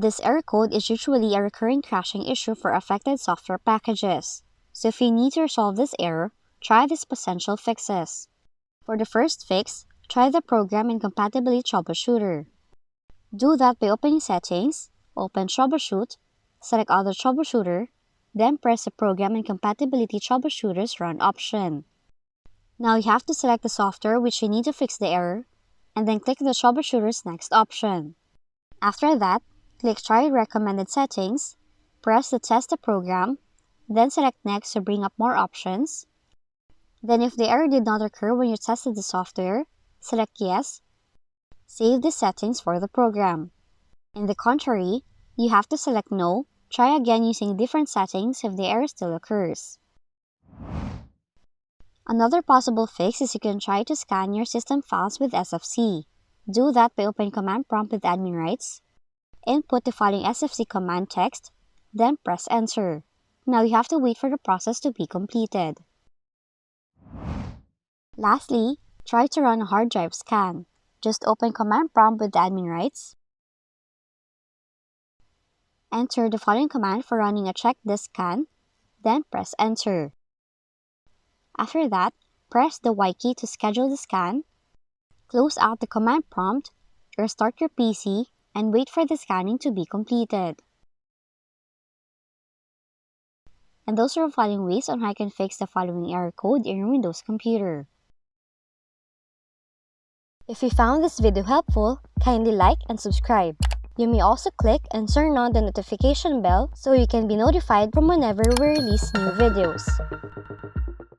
This error code is usually a recurring crashing issue for affected software packages. So if you need to resolve this error, try these potential fixes. For the first fix, try the Program Incompatibility Troubleshooter. Do that by opening Settings, open Troubleshoot, select Other Troubleshooter, then press the Program Incompatibility Troubleshooter's Run option. Now you have to select the software which you need to fix the error, and then click the Troubleshooter's next option. After that, click Try Recommended Settings, press the Test the Program, then select Next to bring up more options. Then if the error did not occur when you tested the software, select Yes. Save the settings for the program. In the contrary, you have to select No, try again using different settings if the error still occurs. Another possible fix is you can try to scan your system files with SFC. Do that by opening Command Prompt with admin rights, input the following SFC command text, then press Enter. Now you have to wait for the process to be completed. Lastly, try to run a hard drive scan. Just open Command Prompt with admin rights, enter the following command for running a check disk scan, then press Enter. After that, press the Y key to schedule the scan, close out the command prompt, restart your PC, and wait for the scanning to be completed. And those are the following ways on how you can fix the following error code in your Windows computer. If you found this video helpful, kindly like and subscribe. You may also click and turn on the notification bell so you can be notified from whenever we release new videos.